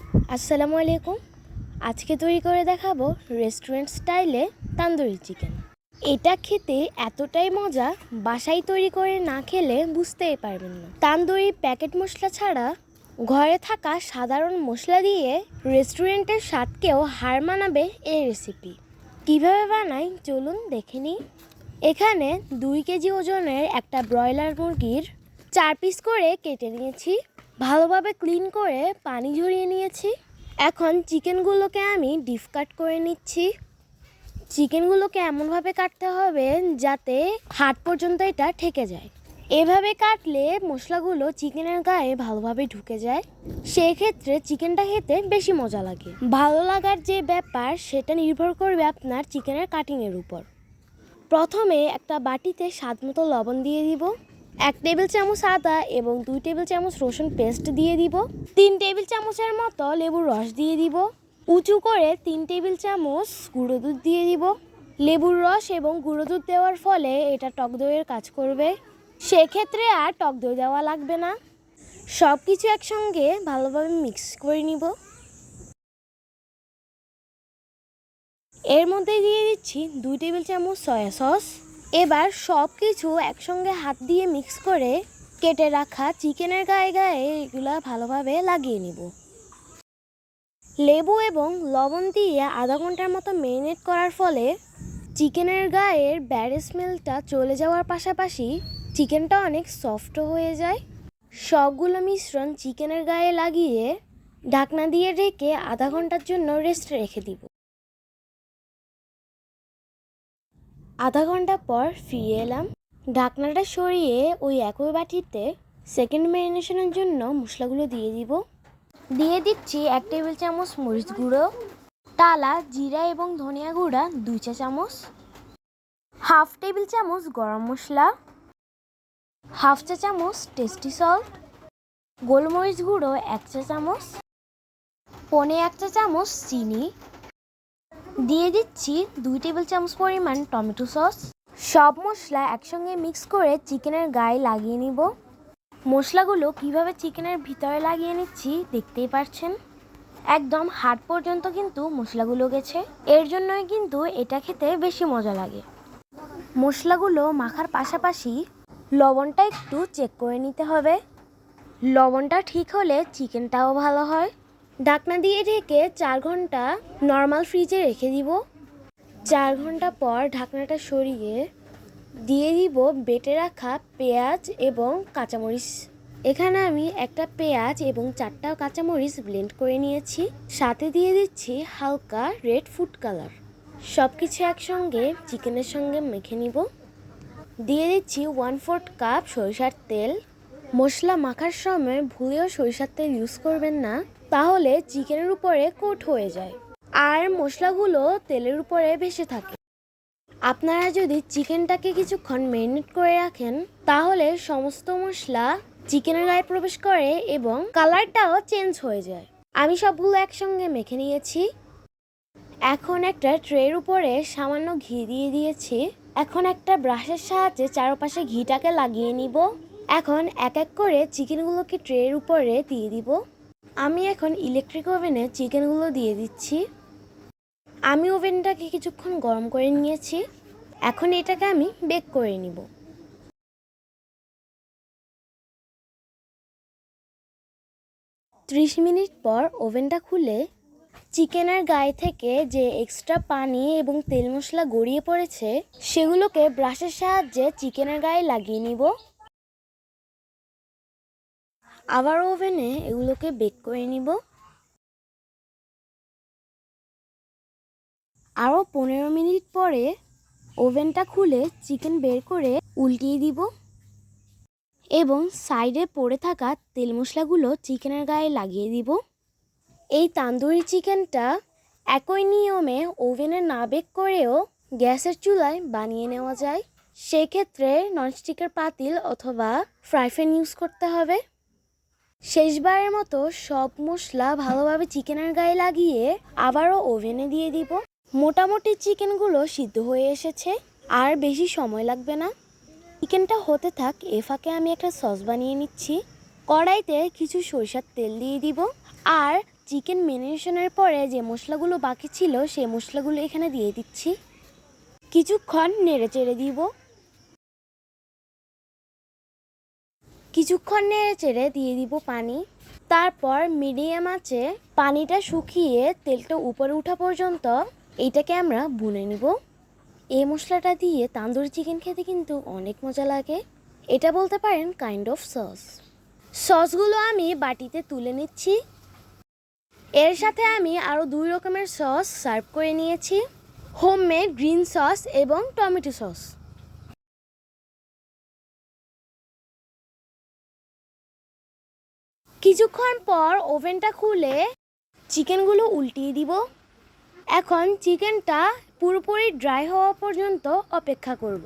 আসসালামু আলাইকুম। আজকে তৈরি করে দেখাবো রেস্টুরেন্ট স্টাইলে তান্দুরি চিকেন। এটা খেতে এতটাই মজা, বাসায় তৈরি করে না খেলে বুঝতেই পারবেন না। তান্দুরি প্যাকেট মশলা ছাড়া ঘরে থাকা সাধারণ মশলা দিয়ে রেস্টুরেন্টের স্বাদকেও হার মানাবে এই রেসিপি। কিভাবে বানাই চলুন দেখে নিই। এখানে 2 কেজি ওজনের একটা ব্রয়লার মুরগির 4 পিস করে কেটে নিয়েছি। ভালোভাবে ক্লিন করে পানি ঝরিয়ে নিয়েছি। এখন চিকেনগুলোকে আমি ডিপ কাট করে নিচ্ছি। চিকেনগুলোকে এমনভাবে কাটতে হবে যাতে হাড় পর্যন্ত এটা ঠেকে যায়। এভাবে কাটলে মশলাগুলো চিকেনের গায়ে ভালোভাবে ঢুকে যায়। সেক্ষেত্রে চিকেনটা খেতে বেশি মজা লাগে। ভালো লাগার যে ব্যাপার সেটা নির্ভর করবে আপনার চিকেনের কাটিংয়ের উপর। প্রথমে একটা বাটিতে স্বাদমতো লবণ দিয়ে দিব, 1 টেবিল চামচ আদা এবং 2 টেবিল চামচ রসুন পেস্ট দিয়ে দিব, 3 টেবিল চামচের মতো লেবুর রস দিয়ে দিব, উঁচু করে 3 টেবিল চামচ গুঁড়ো দুধ দিয়ে দিব। লেবুর রস এবং গুঁড়ো দুধ দেওয়ার ফলে এটা টক দইয়ের কাজ করবে, সেক্ষেত্রে আর টক দই দেওয়া লাগবে না। সব কিছু একসঙ্গে ভালোভাবে মিক্স করে নিব। এর মধ্যে দিয়ে দিচ্ছি 2 টেবিল চামচ সয়া সস। এবার সব কিছু একসঙ্গে হাত দিয়ে মিক্স করে কেটে রাখা চিকেনের গায়ে গায়ে এগুলো ভালোভাবে লাগিয়ে নিব। লেবু এবং লবণ দিয়ে আধা ঘন্টার মতো ম্যারিনেট করার ফলে চিকেনের গায়ের ব্যাড স্মেলটা চলে যাওয়ার পাশাপাশি চিকেনটা অনেক সফট হয়ে যায়। সবগুলো মিশ্রণ চিকেনের গায়ে লাগিয়ে ঢাকনা দিয়ে ঢেকে আধা ঘন্টার জন্য রেস্টে রেখে দিব। আধা ঘন্টা পর ফিরে এলাম। ঢাকনাটা সরিয়ে ওই একই বাটিতে সেকেন্ড ম্যারিনেশনের জন্য মশলাগুলো দিয়ে দিব। দিয়ে দিচ্ছি 1 টেবিল চামচ মরিচ গুঁড়ো, টালা জিরা এবং ধনিয়া গুঁড়া 2 চা চামচ, হাফ টেবিল চামচ গরম মশলা, হাফ চা চামচ টেস্টি সল্ট, গোলমরিচ গুঁড়ো 1 চা চামচ, পনে 1 চা চামচ চিনি। দিয়ে দিচ্ছি 2 টেবিল চামচ পরিমাণ টমেটো সস। সব মশলা একসঙ্গে মিক্স করে চিকেনের গায়ে লাগিয়ে নিব। মশলাগুলো কিভাবে চিকেনের ভিতরে লাগিয়ে নিচ্ছি দেখতেই পাচ্ছেন। একদম হাড় পর্যন্ত কিন্তু মশলাগুলো গেছে, এর জন্যই কিন্তু এটা খেতে বেশি মজা লাগে। মশলাগুলো মাখার পাশাপাশি লবণটা একটু চেক করে নিতে হবে। লবণটা ঠিক হলে চিকেনটাও ভালো হয়। ঢাকনা দিয়ে ঢেকে 4 ঘন্টা নর্মাল ফ্রিজে রেখে দিব। 4 ঘন্টা পর ঢাকনাটা সরিয়ে দিয়ে দিব বেটে রাখা পেঁয়াজ এবং কাঁচামরিচ। এখানে আমি একটা পেঁয়াজ এবং 4টা কাঁচামরিচ ব্লেন্ড করে নিয়েছি। সাথে দিয়ে দিচ্ছি হালকা রেড ফুড কালার। সব কিছু একসঙ্গে চিকেনের সঙ্গে মেখে নিব। দিয়ে দিচ্ছি 1/4 কাপ সরিষার তেল। মশলা মাখার সময় ভুলেও সরিষার তেল ইউজ করবেন না, তাহলে চিকেনের উপরে কোট হয়ে যায় আর মশলাগুলো তেলের উপরে ভেসে থাকে। আপনারা যদি চিকেনটাকে কিছুক্ষণ ম্যারিনেট করে রাখেন তাহলে সমস্ত মশলা চিকেনের গায়ে প্রবেশ করে এবং কালারটাও চেঞ্জ হয়ে যায়। আমি সবগুলো একসঙ্গে মেখে নিয়েছি। এখন একটা ট্রের উপরে সামান্য ঘি দিয়ে দিয়েছি। এখন একটা ব্রাশের সাহায্যে চারপাশে ঘিটাকে লাগিয়ে নিব। এখন এক এক করে চিকেনগুলোকে ট্রের উপরে দিয়ে দিব। আমি এখন ইলেকট্রিক ওভেনে চিকেনগুলো দিয়ে দিচ্ছি। আমি ওভেনটাকে কিছুক্ষণ গরম করে নিয়েছি। এখন এটাকে আমি বেক করে নিব। 30 মিনিট পর ওভেনটা খুলে চিকেনের গায়ে থেকে যে এক্সট্রা পানি এবং তেল মশলা গড়িয়ে পড়েছে সেগুলোকে ব্রাশের সাহায্যে চিকেনের গায়ে লাগিয়ে নিব। আবার ওভেনে এগুলোকে বেক করে নিব। আরও 15 মিনিট পরে ওভেনটা খুলে চিকেন বের করে উল্টিয়ে দিব এবং সাইডে পড়ে থাকা তেল মশলাগুলো চিকেনের গায়ে লাগিয়ে দিব। এই তান্দুরি চিকেনটা একই নিয়মে ওভেনে না বেক করেও গ্যাসের চুলায় বানিয়ে নেওয়া যায়। সেক্ষেত্রে ননস্টিকের পাতিল অথবা ফ্রাই প্যান ইউজ করতে হবে। শেষবারের মতো সব মশলা ভালোভাবে চিকেনের গায়ে লাগিয়ে আবারও ওভেনে দিয়ে দিব। মোটামুটি চিকেনগুলো সিদ্ধ হয়ে এসেছে, আর বেশি সময় লাগবে না। চিকেনটা হতে থাক, এ ফাঁকে আমি একটা সস বানিয়ে নিচ্ছি। কড়াইতে কিছু সরিষার তেল দিয়ে দিব আর চিকেন ম্যারিনেশনের পরে যে মশলাগুলো বাকি ছিল সেই মশলাগুলো এখানে দিয়ে দিচ্ছি। কিছুক্ষণ নেড়ে চেড়ে দিব। কিছুক্ষণ নেড়ে চেড়ে দিয়ে দিব পানি। তারপর মিডিয়াম আঁচে পানিটা শুকিয়ে তেলটা উপরে ওঠা পর্যন্ত এইটাকে আমরা ভুনে নিব। এই মশলাটা দিয়ে তান্দুরি চিকেন খেতে কিন্তু অনেক মজা লাগে। এটা বলতে পারেন কাইন্ড অফ সস। সসগুলো আমি বাটিতে তুলে নিচ্ছি। এর সাথে আমি আরও 2 রকমের সস সার্ভ করে নিয়েছি, হোমমেড গ্রিন সস এবং টমেটো সস। কিছুক্ষণ পর ওভেনটা খুলে চিকেনগুলো উল্টিয়ে দিব। এখন চিকেনটা পুরোপুরি ড্রাই হওয়া পর্যন্ত অপেক্ষা করব।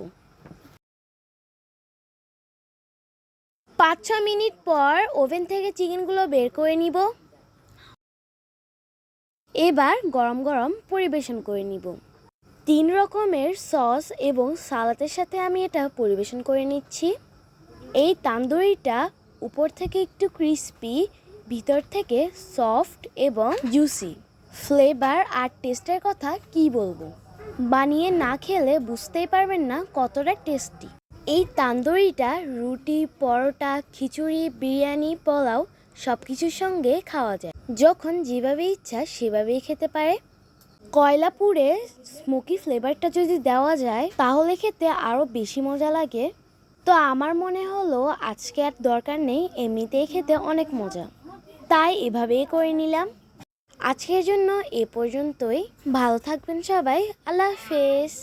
5-6 মিনিট পর ওভেন থেকে চিকেনগুলো বের করে নিব। এবার গরম গরম পরিবেশন করে নিব। 3 রকমের সস এবং সালাদের সাথে আমি এটা পরিবেশন করে নিচ্ছি। এই তান্দুরিটা উপর থেকে একটু ক্রিস্পি, ভিতর থেকে সফট এবং জুসি। ফ্লেভার আর টেস্টের কথা কি বলবো, বানিয়ে না খেলে বুঝতেই পারবেন না কতটা টেস্টি। এই তান্দুরিটা রুটি, পরোটা, খিচুড়ি, বিরিয়ানি, পোলাও সব কিছুর সঙ্গে খাওয়া যায়। যখন যেভাবে ইচ্ছা সেভাবেই খেতে পারে। কয়লা পুড়ে স্মোকি ফ্লেভারটা যদি দেওয়া যায় তাহলে খেতে আরও বেশি মজা লাগে। তো আমার মনে হলো আজকে আর দরকার নেই, এমনিতেই খেতে অনেক মজা, তাই এভাবেই করে নিলাম। আজকের জন্য এ পর্যন্তই। ভালো থাকবেন সবাই। আল্লাহ হাফেজ।